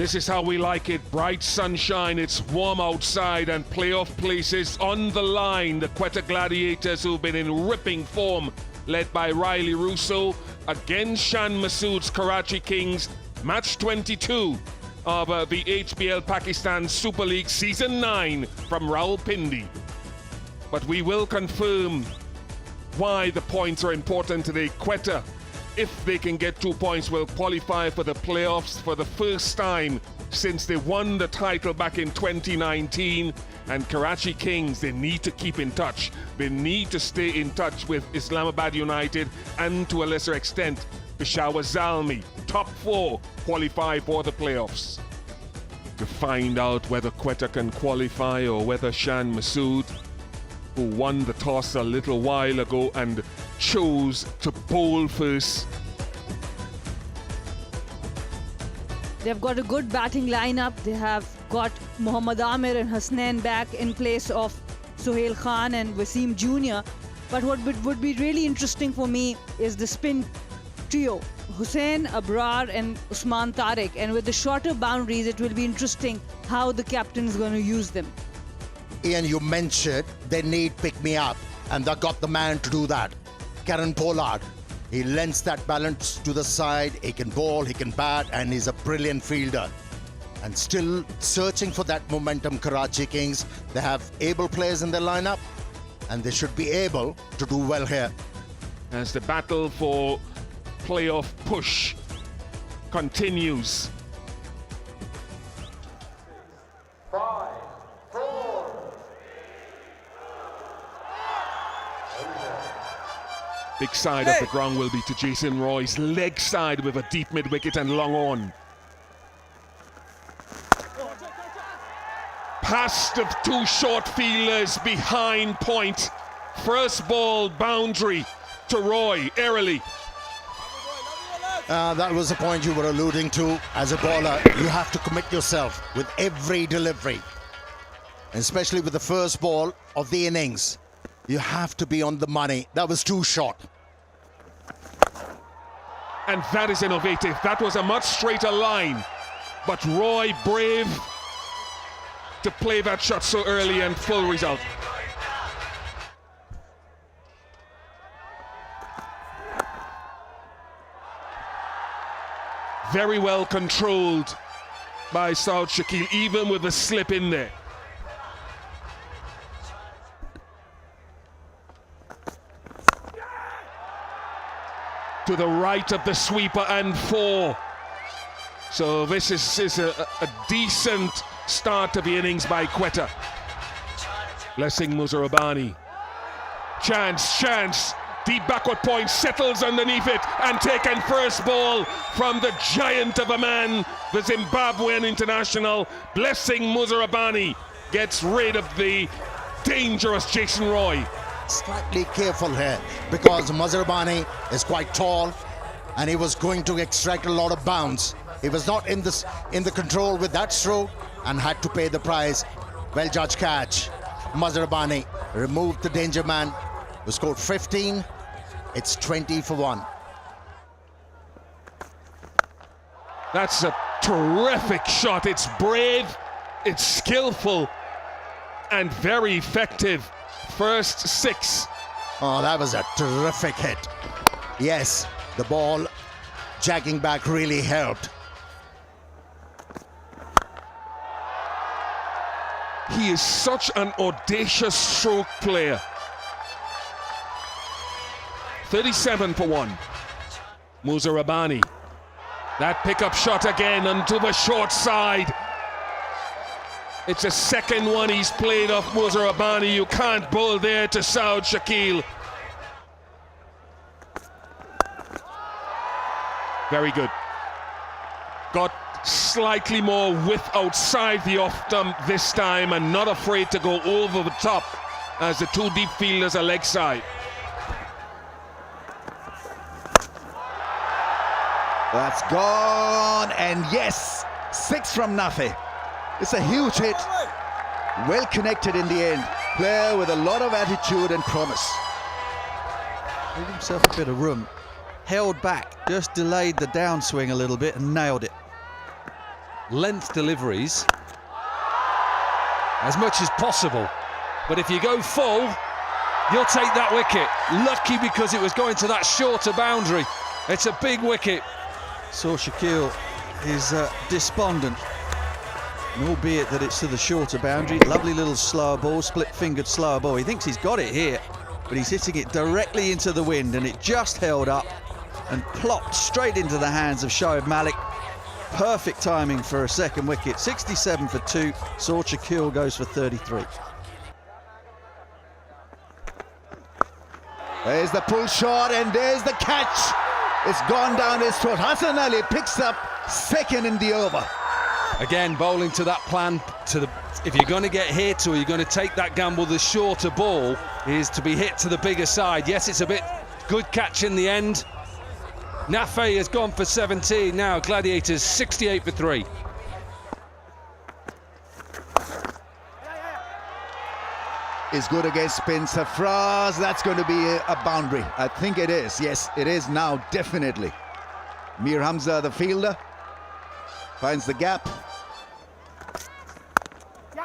This is how we like it. Bright sunshine, it's warm outside, and playoff places on the line. The Quetta Gladiators, who've been in ripping form, led by Riley Russo, against Shan Masood's Karachi Kings. Match 22 of the HBL Pakistan Super League Season 9 from Rawalpindi. But we will confirm why the points are important today. Quetta, if they can get 2 points, will qualify for the playoffs for the first time since they won the title back in 2019. And Karachi Kings, they need to keep in touch. They need to stay in touch with Islamabad United and, to a lesser extent, Peshawar Zalmi. Top 4 qualify for the playoffs. To find out whether Quetta can qualify or whether Shan Masood, who won the toss a little while ago and chose to bowl first. They've got a good batting lineup. They have got Mohammad Amir and Hasnain back in place of Sohail Khan and Wasim Jr. But what would be really interesting for me is the spin trio, Hussain, Abrar and Usman Tariq. And with the shorter boundaries, it will be interesting how the captain is going to use them. Ian, you mentioned they need pick-me-up, and they got the man to do that. Karen Pollard. He lends that balance to the side. He can bowl, he can bat, and he's a brilliant fielder. And still searching for that momentum, Karachi Kings. They have able players in their lineup, and they should be able to do well here. As the battle for playoff push continues. 5, 4. Big side of the ground will be to Jason Roy's leg side with a deep mid-wicket and long on. Past of 2 short fielders behind point. First ball boundary to Roy, airily. That was the point you were alluding to. As a bowler, you have to commit yourself with every delivery. Especially with the first ball of the innings. You have to be on the money. That was too short. And that is innovative. That was a much straighter line. But Roy brave to play that shot so early and full result. Very well controlled by Saud Shakil, even with a slip in there. To the right of the sweeper and 4. So this is a decent start to the innings by Quetta. Blessing Muzarabani. Chance. Deep backward point, settles underneath it and taken first ball from the giant of a man, the Zimbabwean international. Blessing Muzarabani gets rid of the dangerous Jason Roy. Slightly careful here because Muzarabani is quite tall and he was going to extract a lot of bounce. He was not in the control with that stroke and had to pay the price. Well judged catch. Muzarabani removed the danger man, who scored 15. It's 20 for 1. That's a terrific shot. It's brave, it's skillful and very effective. First 6. Oh, that was a terrific hit. Yes, the ball jagging back really helped. He is such an audacious stroke player. 37 for 1. Muzarabani. That pickup shot again onto the short side. It's a second one he's played off Muzarabani. You can't bowl there to Saud Shakil. Very good. Got slightly more width outside the off stump this time and not afraid to go over the top as the 2 deep fielders are leg side. That's gone, and yes, 6 from nothing. It's a huge hit, well connected in the end. Player with a lot of attitude and promise. Gave himself a bit of room, held back, just delayed the downswing a little bit and nailed it. length deliveries as much as possible. But if you go full, you'll take that wicket. Lucky because it was going to that shorter boundary. It's a big wicket. So Shaquille is despondent, and albeit that it's to the shorter boundary. Lovely little slower ball, split-fingered slower ball. He thinks he's got it here, but he's hitting it directly into the wind, and it just held up and plopped straight into the hands of Shoaib Malik. Perfect timing for a second wicket. 67 for 2. So Shaquille goes for 33. There's the pull shot and there's the catch. It's gone down his throat. Hassan Ali picks up second in the over. Again, bowling to that plan. If you're going to get hit or you're going to take that gamble, the shorter ball is to be hit to the bigger side. Yes, it's a bit good catch in the end. Nafe has gone for 17 now. Gladiators 68 for 3. Is good against spin. Safraz, that's going to be a boundary. I think it is. Yes, it is now, definitely. Mir Hamza, the fielder, finds the gap.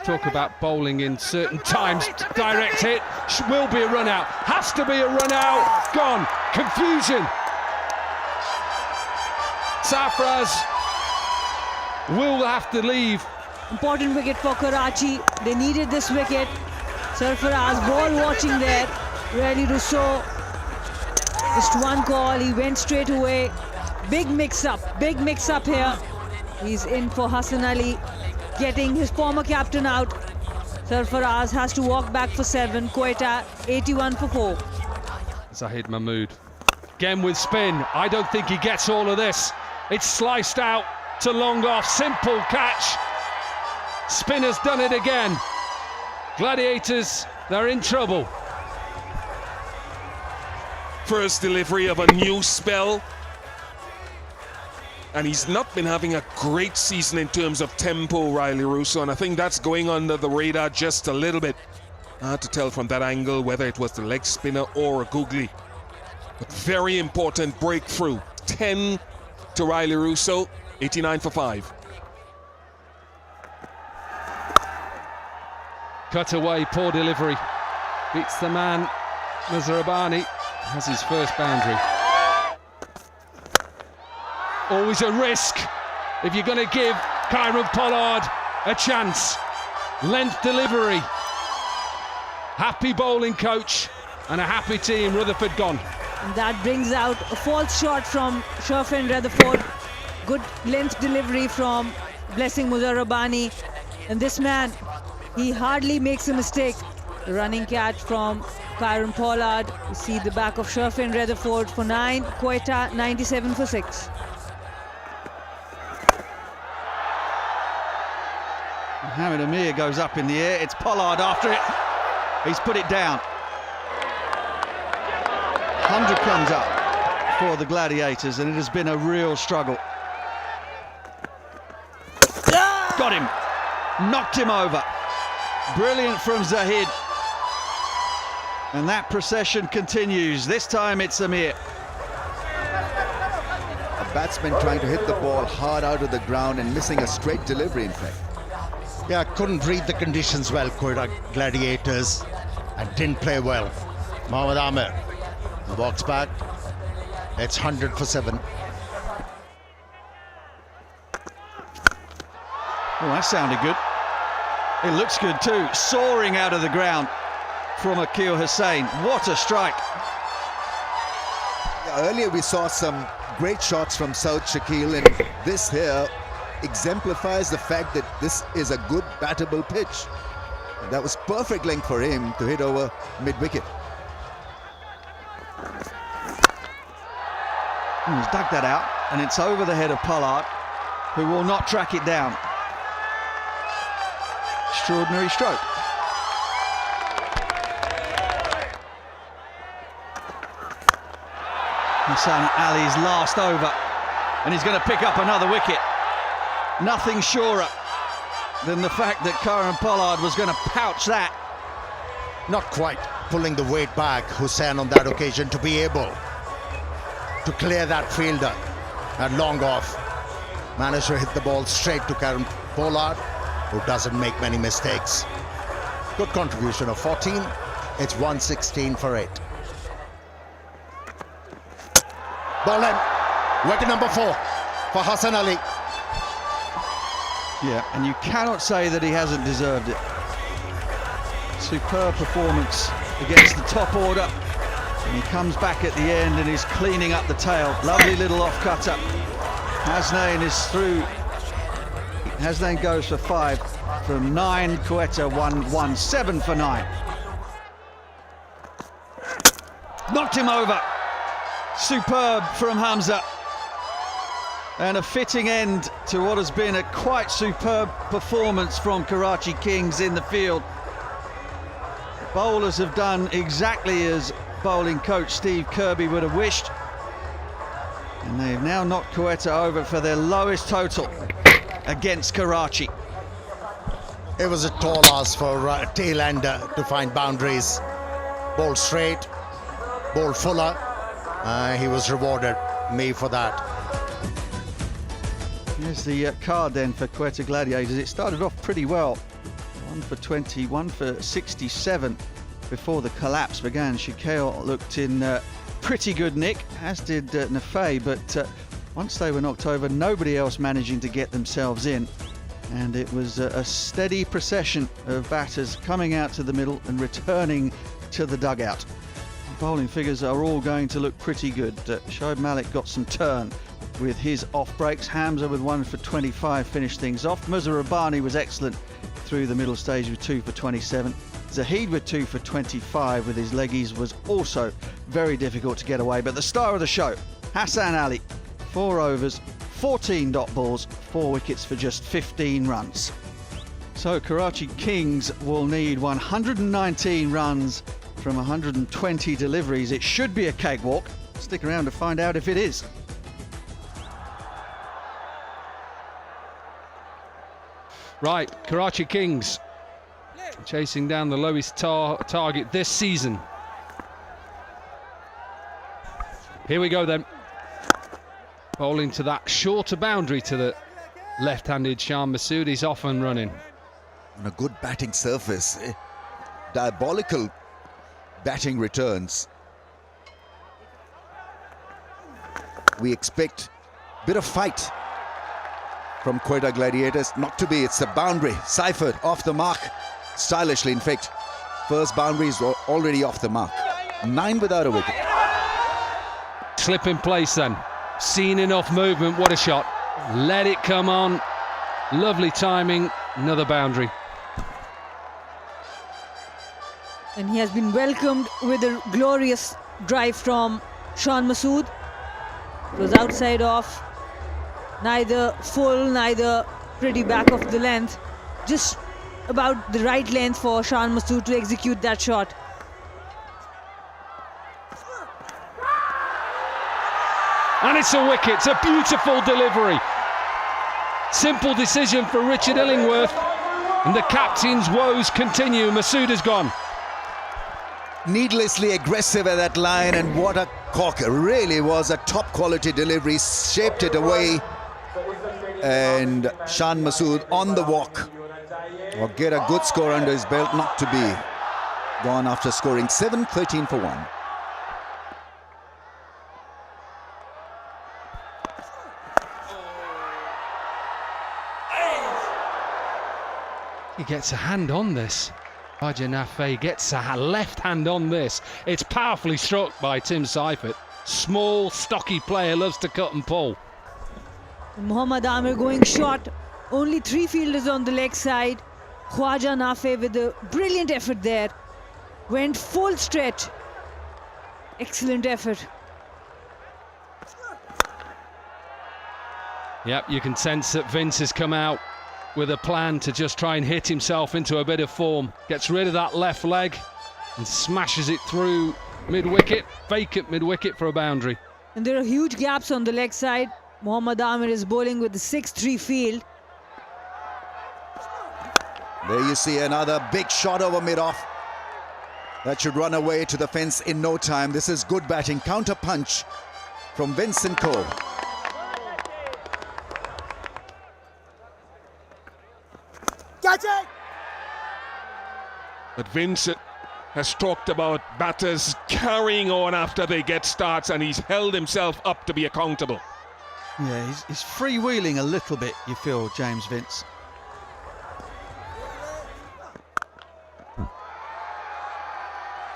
Talk about bowling in certain times. Direct hit. Will be a run out. Has to be a run out. Gone. Confusion. Safraz will have to leave. Important wicket for Karachi. They needed this wicket. Sarfaraz, ball watching there. Really Rousseau. Just one call. He went straight away. Big mix-up here. He's in for Hassan Ali, getting his former captain out. Sarfaraz has to walk back for 7. Quetta 81 for 4. Zahid Mahmood. Again with spin. I don't think he gets all of this. It's sliced out to long off. Simple catch. Spinner's done it again. Gladiators, they're in trouble. First delivery of a new spell. And he's not been having a great season in terms of tempo, Riley Rousseau, and I think that's going under the radar just a little bit. Hard to tell from that angle whether it was the leg spinner or a googly. But very important breakthrough. 10 to Riley Rousseau, 89 for 5. Cut away, poor delivery. Beats the man. Nazarabani has his first boundary. Always a risk if you're going to give Kieron Pollard a chance. Length delivery. Happy bowling coach and a happy team. Rutherford gone. And that brings out a false shot from Sherfin Rutherford. Good length delivery from Blessing Muzarabani. And this man, he hardly makes a mistake. The running catch from Kieron Pollard. You see the back of Sherfin Rutherford for 9. Quetta 97 for 6. Mohamed Amir goes up in the air. It's Pollard after it. He's put it down. 100 comes up for the Gladiators, and it has been a real struggle. Got him. Knocked him over. Brilliant from Zahid. And that procession continues. This time it's Amir. A batsman trying to hit the ball hard out of the ground and missing a straight delivery, in fact. Yeah, couldn't read the conditions well, Quetta Gladiators, and didn't play well. Mohammad Amir walks back. It's 100 for 7. Oh, that sounded good. It looks good too. Soaring out of the ground from Akil Hussain. What a strike. Earlier we saw some great shots from South Shakil, and this here exemplifies the fact that this is a good battable pitch. And that was perfect length for him to hit over mid-wicket. He's dug that out, and it's over the head of Pollard, who will not track it down. Extraordinary stroke. Hassan Ali's last over, and he's going to pick up another wicket. Nothing surer than the fact that Kieron Pollard was going to pouch that. Not quite pulling the weight back, Hussain, on that occasion to be able to clear that fielder at long off. Managed to hit the ball straight to Karen Pollard, who doesn't make many mistakes. Good contribution of 14. It's 116 for 8. Ball in. Wicket number 4 for Hassan Ali. Yeah, and you cannot say that he hasn't deserved it. Superb performance against the top order. And he comes back at the end and is cleaning up the tail. Lovely little off-cutter. Hasnain is through. Hasnain goes for 5 from 9. Quetta 1-1, 7 for 9. Knocked him over. Superb from Hamza. And a fitting end to what has been a quite superb performance from Karachi Kings in the field. Bowlers have done exactly as bowling coach Steve Kirby would have wished. And they've now knocked Quetta over for their lowest total against Karachi. It was a tall ask for a tail-ender to find boundaries. Ball straight, ball fuller. He was rewarded. Me for that. Here's the card then for Quetta Gladiators. It started off pretty well. 1 for 20, 1 for 67 before the collapse began. Shikail looked in pretty good nick, as did Nafay, but once they were knocked over, nobody else managing to get themselves in. And it was a steady procession of batters coming out to the middle and returning to the dugout. The bowling figures are all going to look pretty good. Shoaib Malik got some turn with his off breaks. Hamza with 1 for 25 finished things off. Muza Rabbani was excellent through the middle stage with 2 for 27. Zahid with 2 for 25 with his leggies was also very difficult to get away. But the star of the show, Hassan Ali, 4 overs, 14 dot balls, 4 wickets for just 15 runs. So Karachi Kings will need 119 runs from 120 deliveries. It should be a cakewalk. Stick around to find out if it is. Right, Karachi Kings chasing down the lowest target this season. Here we go then. Bowling to that shorter boundary to the left-handed Shan Masood. He's off and running. On a good batting surface. Diabolical batting returns. We expect a bit of fight from Quetta Gladiators. Not to be, it's a boundary. Seifert off the mark. Stylishly, in fact. First boundary is already off the mark. 9 without a wicket. Slip in place then. Seen enough movement, what a shot. Let it come on. Lovely timing, another boundary. And he has been welcomed with a glorious drive from Shan Masood. It was outside off. Neither full, neither pretty back of the length. Just about the right length for Shan Masood to execute that shot. And it's a wicket. It's a beautiful delivery. Simple decision for Richard Illingworth. And the captain's woes continue. Masood has gone. Needlessly aggressive at that line, and what a cock. It really was a top quality delivery. Shaped it away. And Shan Masood on the walk. Or get a good score under his belt, not to be gone after scoring 7, 13 for 1. He gets a hand on this. Raja Nafay gets a left hand on this. It's powerfully struck by Tim Seifert. Small, stocky player, loves to cut and pull. Mohammad Amir going short. Only 3 fielders on the leg side. Khwaja Nafay with a brilliant effort there. Went full stretch. Excellent effort. Yep, you can sense that Vince has come out with a plan to just try and hit himself into a bit of form. Gets rid of that left leg and smashes it through mid-wicket, vacant mid-wicket for a boundary. And there are huge gaps on the leg side. Mohammad Amir is bowling with the 6-3 field. There you see another big shot over mid-off. That should run away to the fence in no time. This is good batting. Counter punch from Vincent Cole. But Vince has talked about batters carrying on after they get starts, and he's held himself up to be accountable. Yeah, he's freewheeling a little bit, you feel, James Vince.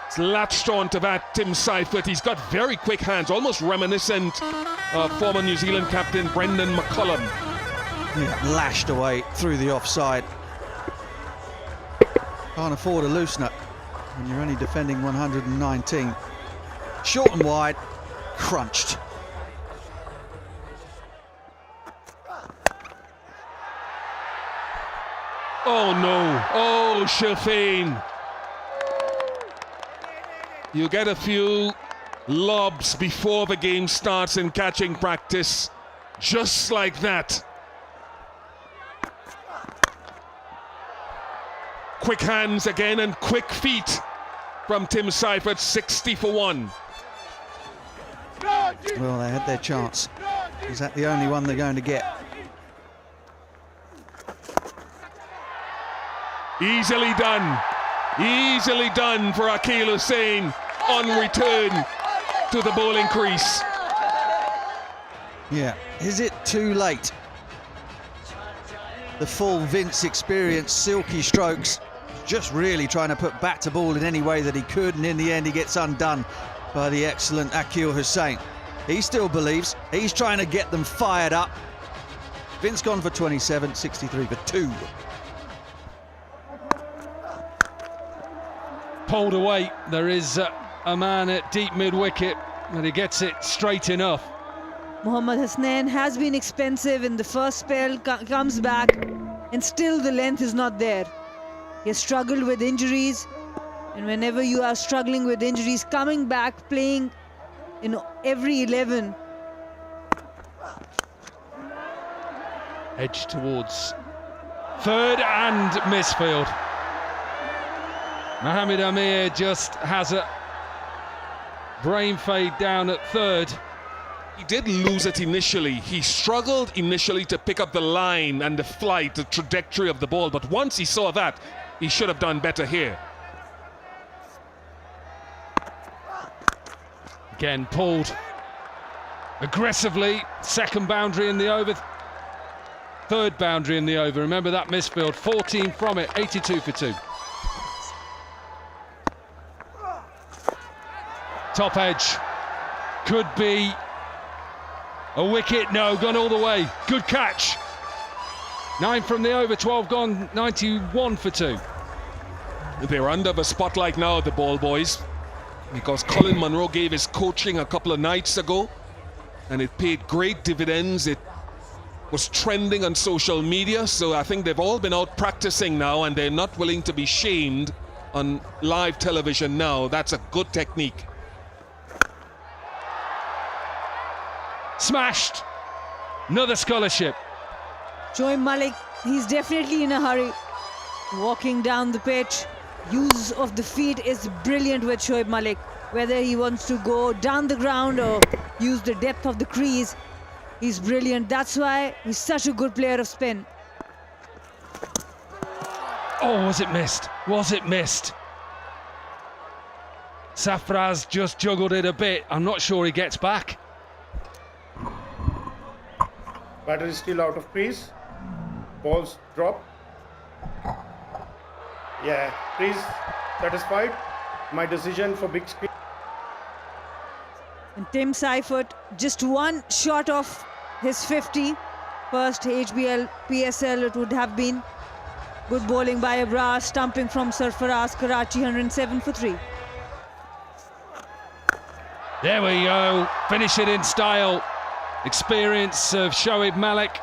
It's latched on to that, Tim Seifert. He's got very quick hands, almost reminiscent of former New Zealand captain Brendan McCullum. Yeah, lashed away through the offside. Can't afford a loosener when you're only defending 119. Short and wide, crunched. Oh no, oh Shafeen. You get a few lobs before the game starts in catching practice, just like that. Quick hands again and quick feet from Tim Seifert, 60 for 1. Well, they had their chance. Is that the only one they're going to get? Easily done for Akeal Hussain on return to the bowling crease. Yeah, is it too late? The full Vince experience, silky strokes, just really trying to put bat to ball in any way that he could, and in the end he gets undone by the excellent Akeal Hussain. He still believes, he's trying to get them fired up. Vince gone for 27, 63 for 2. Pulled away. There is a man at deep mid-wicket, and he gets it straight enough. Mohammad Hasnain has been expensive in the first spell, comes back, and still the length is not there. He has struggled with injuries, and whenever you are struggling with injuries, coming back, playing in every 11. Edge towards third and misfield. Mohamed Amir just has a brain fade down at third. He did lose it initially. He struggled initially to pick up the line and the flight, the trajectory of the ball, but once he saw that, he should have done better here. Again pulled aggressively. Second boundary in the over. Third boundary in the over. Remember that misfield. 14 from it. 82 for 2. Top edge. Could be a wicket. No, gone all the way. Good catch. 9 from the over. 12 gone. 91 for 2. They're under the spotlight now, the ball boys, because Colin Munro gave his coaching a couple of nights ago, and it paid great dividends. It was trending on social media, so I think they've all been out practicing now, and they're not willing to be shamed on live television now. That's a good technique. Smashed. Another scholarship. Shoaib Malik, he's definitely in a hurry. Walking down the pitch, use of the feet is brilliant with Shoaib Malik. Whether he wants to go down the ground or use the depth of the crease, he's brilliant. That's why he's such a good player of spin. Oh, was it missed? Was it missed? Safraz just juggled it a bit. I'm not sure he gets back. Batter is still out of crease. Balls drop. Yeah, crease satisfied. My decision for big screen. And Tim Seifert, just one shot of his 50. First HBL, PSL it would have been. Good bowling by Abrar, stumping from Sarfaraz, Karachi, 107 for 3. There we go. Finish it in style. Experience of Shoaib Malik.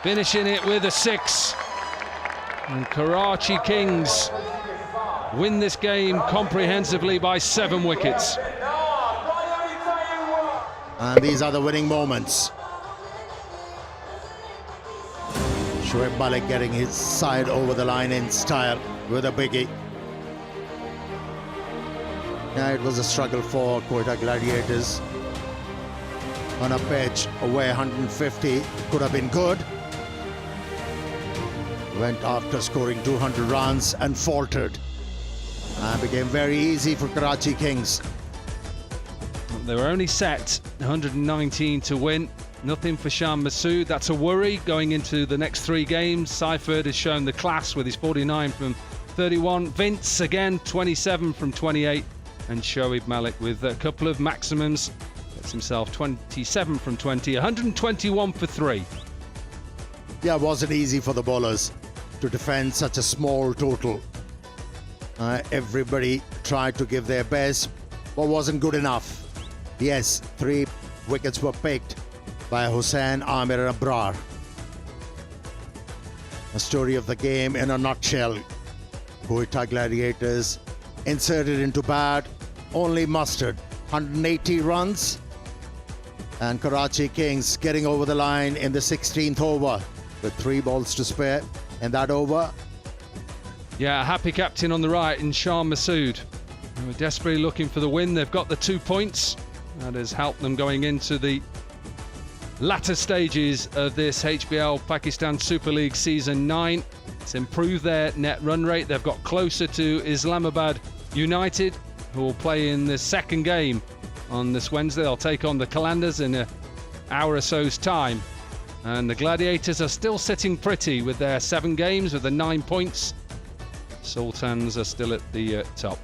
Finishing it with a 6. And Karachi Kings win this game comprehensively by 7 wickets. And these are the winning moments. Shoaib Malik getting his side over the line in style with a biggie. Yeah, it was a struggle for Quetta Gladiators on a pitch where 150 could have been good. went after scoring 200 runs and faltered. And became very easy for Karachi Kings. They were only set 119 to win. Nothing for Sham Masood. That's a worry going into the next 3 games. Seifert has shown the class with his 49 from 31. Vince again 27 from 28. And Shoaib Malik with a couple of maximums. Gets himself 27 from 20. 121 for 3. Yeah, it wasn't easy for the bowlers to defend such a small total. Everybody tried to give their best, but wasn't good enough. Yes, 3 wickets were picked by Hussain, Amir and Abrar. A story of the game in a nutshell. Quetta Gladiators inserted into bat, only mustered 180 runs. And Karachi Kings getting over the line in the 16th over with 3 balls to spare in that over. Yeah, a happy captain on the right in Sham Masood. They were desperately looking for the win. They've got the 2 points. That has helped them going into the latter stages of this HBL Pakistan Super League Season 9. It's improved their net run rate. They've got closer to Islamabad United, who will play in the second game on this Wednesday. They'll take on the Qalandars in an hour or so's time. And the Gladiators are still sitting pretty with their 7 games with the 9 points. Sultans are still at the top.